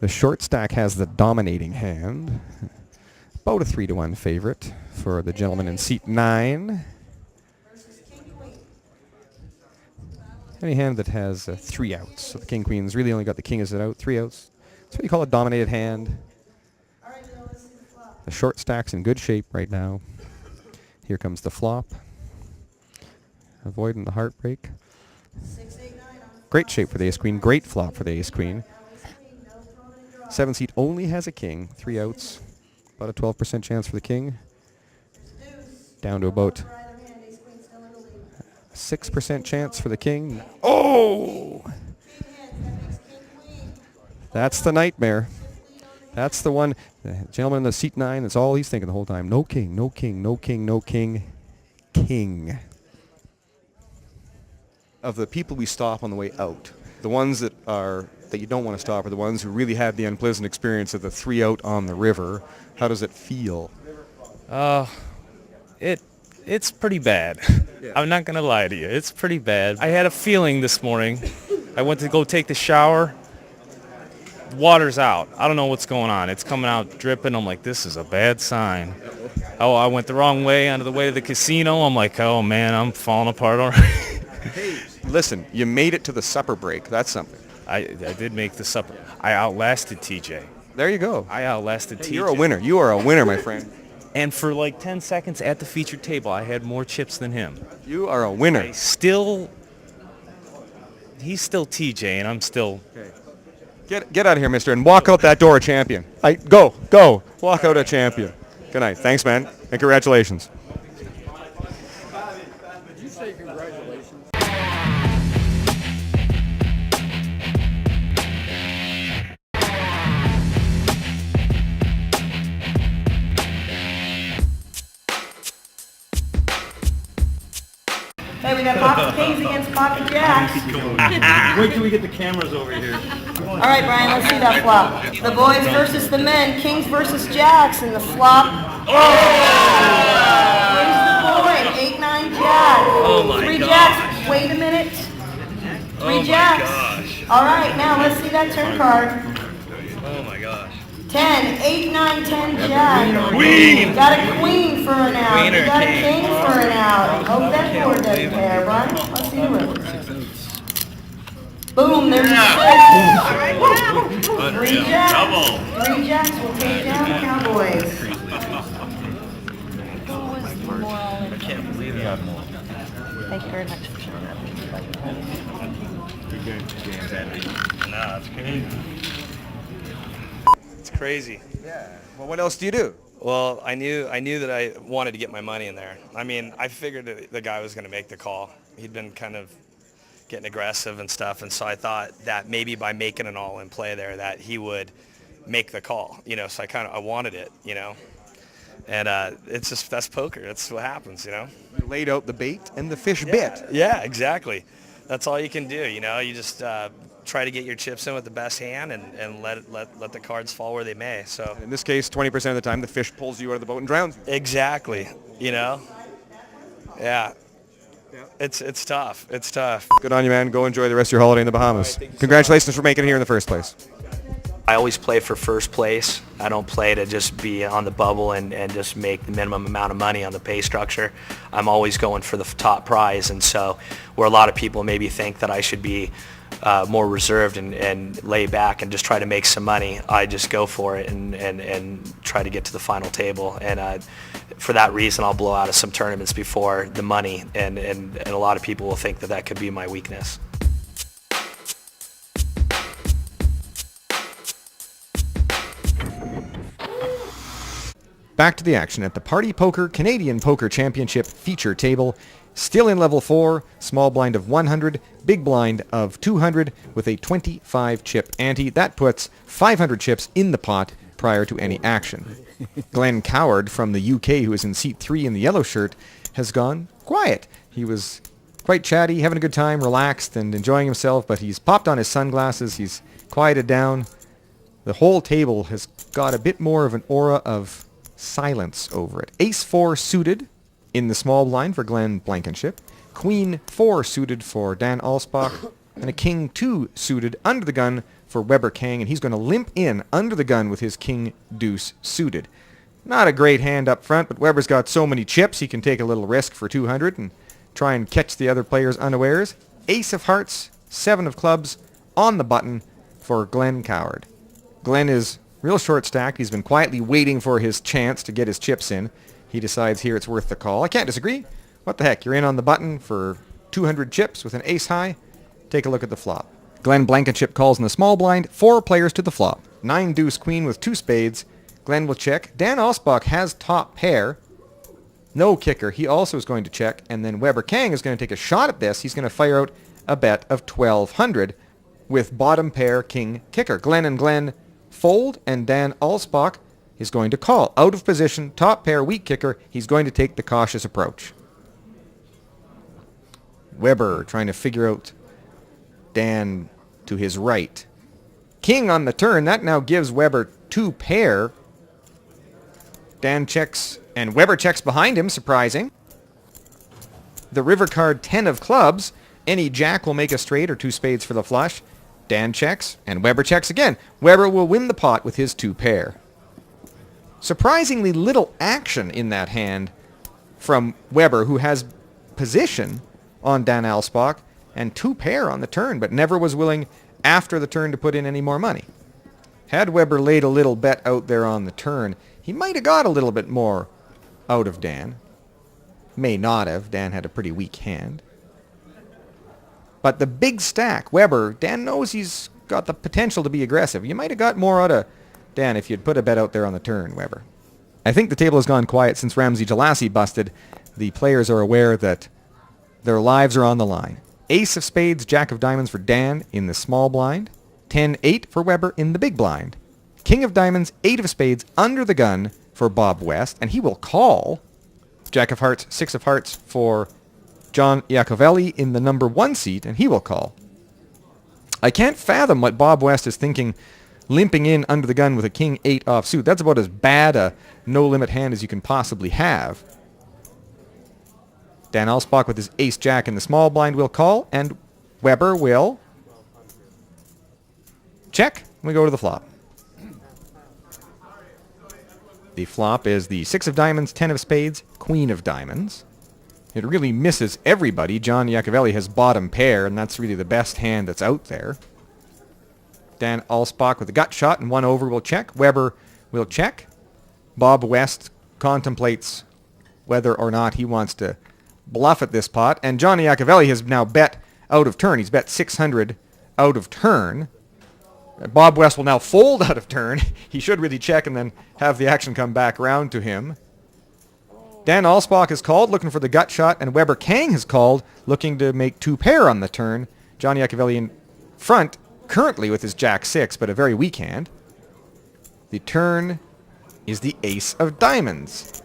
The short stack has the dominating hand. About a 3-1 favorite for the gentleman in seat 9. Any hand that has 3 outs. So the king queen's really only got the king as an out, 3 outs. That's what you call a dominated hand. The short stack's in good shape right now. Here comes the flop. Avoiding the heartbreak. Great shape for the ace queen. Great flop for the ace queen. 7 seat only has a king. 3 outs. About a 12% chance for the king. Down to about 6% chance for the king. Oh! That's the nightmare. That's the one. The gentleman in the seat 9, that's all he's thinking the whole time. No king, no king, no king, no king. King. Of the people we stop on the way out, the ones that you don't want to stop are the ones who really had the unpleasant experience of the 3 out on the river. How does it feel? It's pretty bad. Yeah. I'm not going to lie to you. It's pretty bad. I had a feeling this morning. I went to go take the shower. Water's out. I don't know what's going on. It's coming out dripping. I'm like, this is a bad sign. Oh, I went the wrong way onto the way to the casino. I'm like, oh, man, I'm falling apart already. Hey, listen, you made it to the supper break. That's something. I did make the supper. I outlasted TJ. There you go. I outlasted TJ. You're a winner. You are a winner, my friend. And for like 10 seconds at the featured table, I had more chips than him. You are a winner. He's still TJ, and I'm still... Okay. Get out of here, mister, and walk out that door a champion. Go. Walk out a champion. Good night. Thanks, man, and congratulations. Did you say congratulations? Hey, we got pocket kings against pocket jacks. Wait till we get the cameras over here. All right, Brian, let's see that flop. The boys versus the men, kings versus jacks, and the flop. Where's the boy? 8-9 jack. Oh my 3 gosh. jacks. Wait a minute. 3 jacks. Gosh. All right, now let's see that turn card. Oh my gosh. 10, 8, 9, 10 jack. Queen. Got a queen for an out. Queen or You got a king? king for an out. Hope that board doesn't care, Brian. Let's see the river. Boom, there's a 6. 3 jacks. 3 jacks will take down the Cowboys. I can't believe it. Thank you very much for showing up. Nah, it's crazy. It's crazy. Yeah. Well, what else do you do? Well, I knew that I wanted to get my money in there. I mean, I figured that the guy was going to make the call. He'd been kind of getting aggressive and stuff, and so I thought that maybe by making an all-in play there that he would make the call, so I wanted it, and it's just, that's poker. That's what happens, You laid out the bait and the fish bit. Yeah, exactly. That's all you can do, you just try to get your chips in with the best hand and let the cards fall where they may. So In this case, 20% of the time, the fish pulls you out of the boat and drowns you. exactly, Yeah. It's tough. It's tough. Good on you, man. Go enjoy the rest of your holiday in the Bahamas. Congratulations for making it here in the first place. I always play for first place. I don't play to just be on the bubble and just make the minimum amount of money on the pay structure. I'm always going for the top prize, and so where a lot of people maybe think that I should be more reserved and lay back and just try to make some money, I just go for it and try to get to the final table. And for that reason, I'll blow out of some tournaments before the money, and a lot of people will think that that could be my weakness. Back to the action at the Party Poker Canadian Poker Championship feature table. Still in level 4, small blind of 100, big blind of 200 with a 25 chip ante. That puts 500 chips in the pot prior to any action. Glenn Coward from the UK, who is in seat 3 in the yellow shirt, has gone quiet. He was quite chatty, having a good time, relaxed and enjoying himself, but he's popped on his sunglasses, he's quieted down. The whole table has got a bit more of an aura of silence over it. Ace 4 suited in the small blind for Glenn Blankenship, Queen 4 suited for Dan Alsbach, and a King 2 suited under the gun for Weber Kang, and he's going to limp in under the gun with his king deuce suited. Not a great hand up front, but Weber's got so many chips he can take a little risk for 200 and try and catch the other players unawares. Ace of hearts, 7 of clubs on the button for Glenn Coward. Glenn is real short stacked. He's been quietly waiting for his chance to get his chips in. He decides here it's worth the call. I can't disagree. What the heck, you're in on the button for 200 chips with an ace high. Take a look at the flop. Glenn Blankenship calls in the small blind, 4 players to the flop. 9 deuce queen with 2 spades. Glenn will check. Dan Alsbach has top pair. No kicker. He also is going to check. And then Weber Kang is going to take a shot at this. He's going to fire out a bet of 1,200 with bottom pair king kicker. Glenn and Glenn fold, and Dan Alsbach is going to call. Out of position, top pair, weak kicker. He's going to take the cautious approach. Weber trying to figure out Dan to his right. King on the turn. That now gives Weber 2 pair. Dan checks, and Weber checks behind him, surprising. The river card, 10 of clubs. Any jack will make a straight or 2 spades for the flush. Dan checks, and Weber checks again. Weber will win the pot with his 2 pair. Surprisingly little action in that hand from Weber, who has position on Dan Alsbach and 2 pair on the turn, but never was willing after the turn to put in any more money. Had Weber laid a little bet out there on the turn, he might have got a little bit more out of Dan. May not have. Dan had a pretty weak hand. But the big stack, Weber, Dan knows he's got the potential to be aggressive. You might have got more out of Dan if you'd put a bet out there on the turn, Weber. I think the table has gone quiet since Ramsey Jalassi busted. The players are aware that their lives are on the line. Ace of spades, jack of diamonds for Dan in the small blind. 10-8 for Weber in the big blind. King of diamonds, 8 of spades under the gun for Bob West, and he will call. Jack of hearts, 6 of hearts for John Iacovelli in the number 1 seat, and he will call. I can't fathom what Bob West is thinking, limping in under the gun with a king 8 offsuit. That's about as bad a no-limit hand as you can possibly have. Dan Alsbach with his ace jack in the small blind will call, and Weber will check. We go to the flop. The flop is the 6 of diamonds, 10 of spades, queen of diamonds. It really misses everybody. John Iacovelli has bottom pair, and that's really the best hand that's out there. Dan Alsbach with a gut shot and 1 over will check. Weber will check. Bob West contemplates whether or not he wants to bluff at this pot, and John Iacovelli has now bet out of turn. He's bet 600 out of turn. Bob West will now fold out of turn. He should really check and then have the action come back round to him. Dan Alsbach has called, looking for the gut shot, and Weber Kang has called, looking to make 2 pair on the turn. John Iacovelli in front, currently with his jack 6, but a very weak hand. The turn is the ace of diamonds,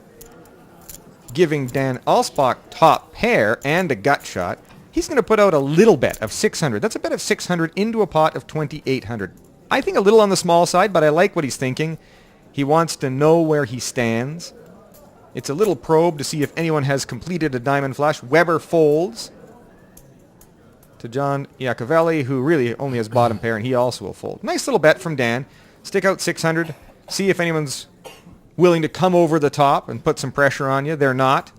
giving Dan Alsbach top pair and a gut shot. He's going to put out a little bet of 600. That's a bet of 600 into a pot of 2,800. I think a little on the small side, but I like what he's thinking. He wants to know where he stands. It's a little probe to see if anyone has completed a diamond flush. Weber folds to John Iacovelli, who really only has bottom pair, and he also will fold. Nice little bet from Dan. Stick out 600. See if anyone's willing to come over the top and put some pressure on you. They're not.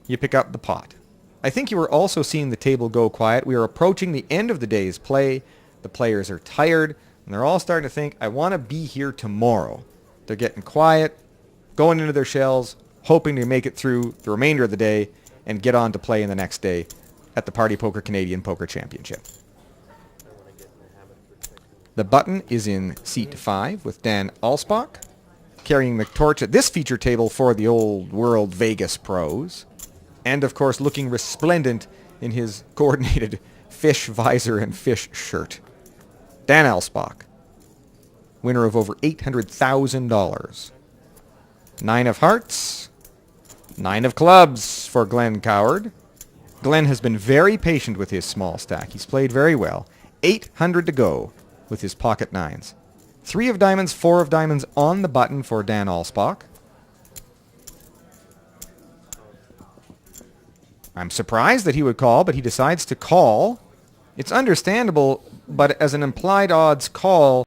You pick up the pot. I think you were also seeing the table go quiet. We are approaching the end of the day's play. The players are tired, and they're all starting to think, I want to be here tomorrow. They're getting quiet, going into their shells, hoping to make it through the remainder of the day and get on to play in the next day at the Party Poker Canadian Poker Championship. The button is in seat 5 with Dan Alsbach, carrying the torch at this feature table for the Old World Vegas pros. And, of course, looking resplendent in his coordinated fish visor and fish shirt. Dan Alsbach, winner of over $800,000. 9 of hearts, 9 of clubs for Glenn Coward. Glenn has been very patient with his small stack. He's played very well. 800 to go with his pocket 9s. 3 of diamonds, 4 of diamonds on the button for Dan Alsbach. I'm surprised that he would call, but he decides to call. It's understandable. but as an implied odds call,